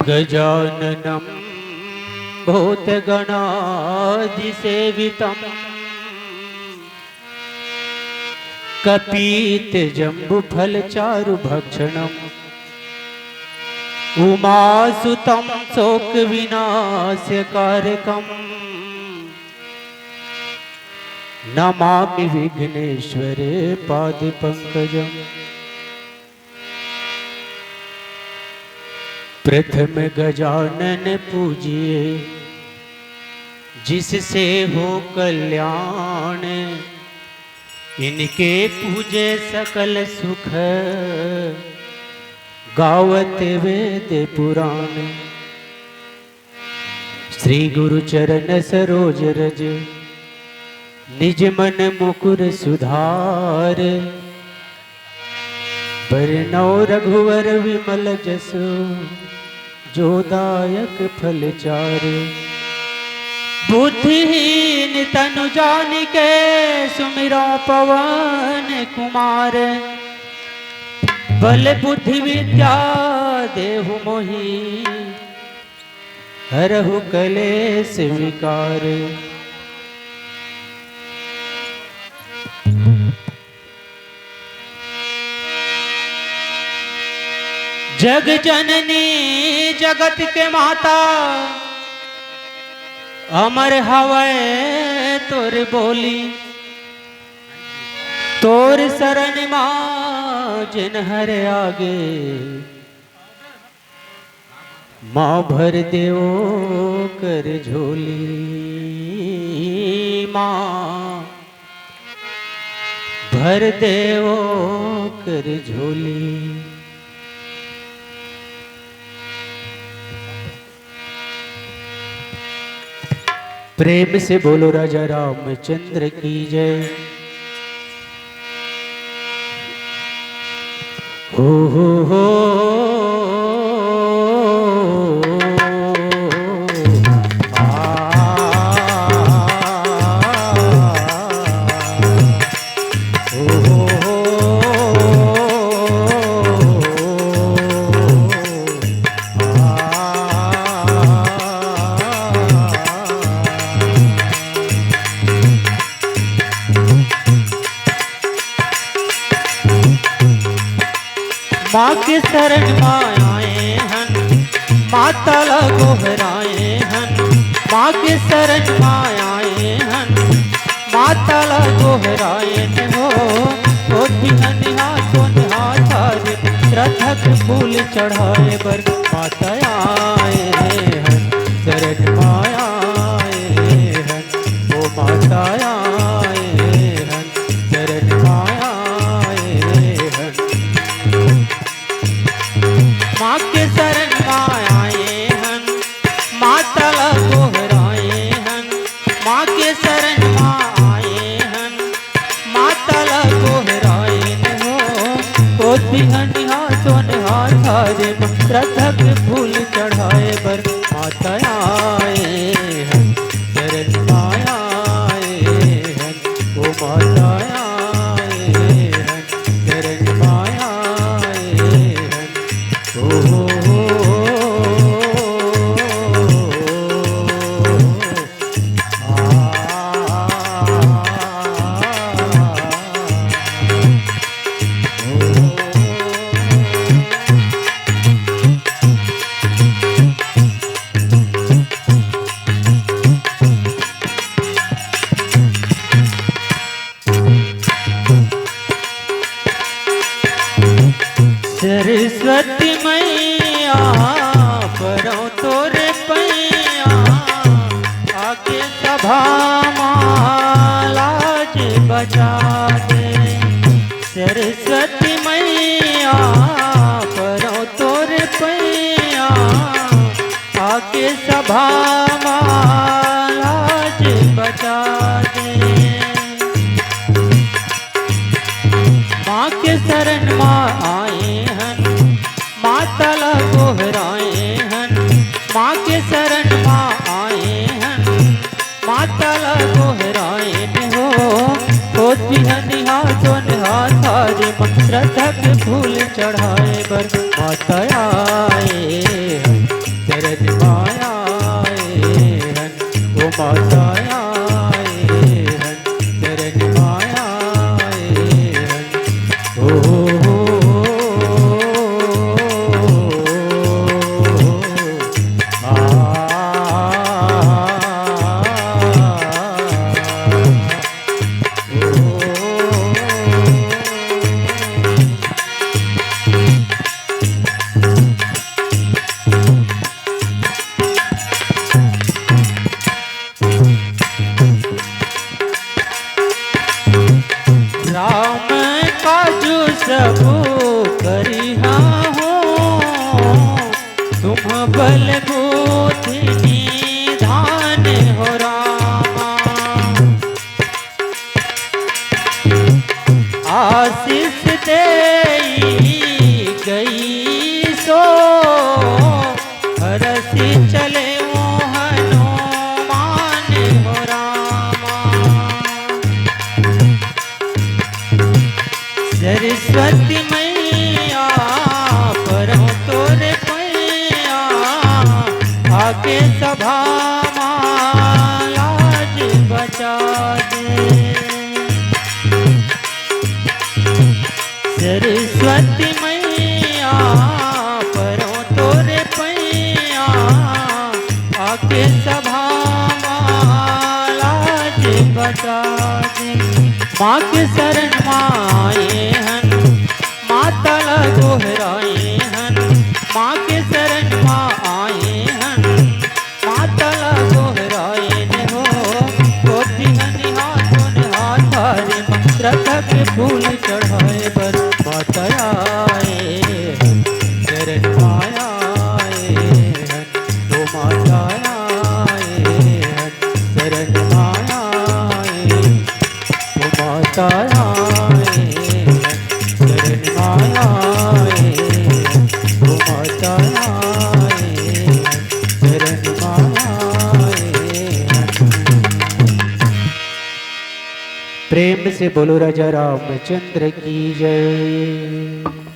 गजाननं भूतगणाधिसेवितं कपीतजम्बुफलचारुभक्षणम् उमासुतं शोकविनाशकारकम् नमामि विघ्नेश्वरे पादपङ्कजम्। प्रथम गजानन पूजिए जिससे हो कल्याण, इनके पूजे सकल सुख गावत वेद पुराण। श्री गुरु चरण सरोज रज निज मन मुकुर सुधार, बरनौ रघुवर विमल जसु जो दायक फल चार। बुद्धिहीन तनु जानिके सुमिरो पवन कुमार, बल बुद्धि विद्या देहु मोहि हरहु कलेश विकार। जग जननी जगत के माता, अमर हवै तोर बोली। तोर शरण मां जिन हर आगे, मां भर देओ कर झोली। मां भर देओ कर झोली। प्रेम से बोलो राजा रामचंद्र की जय। हो माँ के शरण माए हन, माता ला गोहराए हन। माँ के शरण माए हन, माता ला गोहराए हो। हन हाथों हाथ रथक फूल चढ़ाए बर, माता आए हन शरण माए हन। वो माता आए हन शरण माए हन। माँ के शरण आए हन, माता ला गोहराए हन। माँ के शरण आए हन, माता ला गोहराए हो। हन हाथों हाथ रथक फूल चढ़ाए बर, माता आए हन शरण आए हन। वो माता आए हन शरण आए हन। सरस्वती मैया परो तोरे पैया, आके सभा लाज बजा दे। सरस्वती मैया परो तोरे पैया, आके सभा लाज बजा दे। माँ के शरण माँ आए हन, माता ला गोहराए हन। माँ के शरण माँ आए हन, माता ला गोहराए हो। हन हाथों हाथ रथक फूल चढ़ाए बर, माता आए हन माँ के शरण माए हन मातल दोहराए हन माँ के शरण माँ आए हन मातल दोहराए ने हो गोपी हनि हाथ हारे रथ के फूल चढ़ाए बर माता आए शरण माया ओ माता आए शरण माया ओ माता आए शरण माया ओ माता आए शरण माया। प्रेम से बोलो राजा रामचंद्र की जय।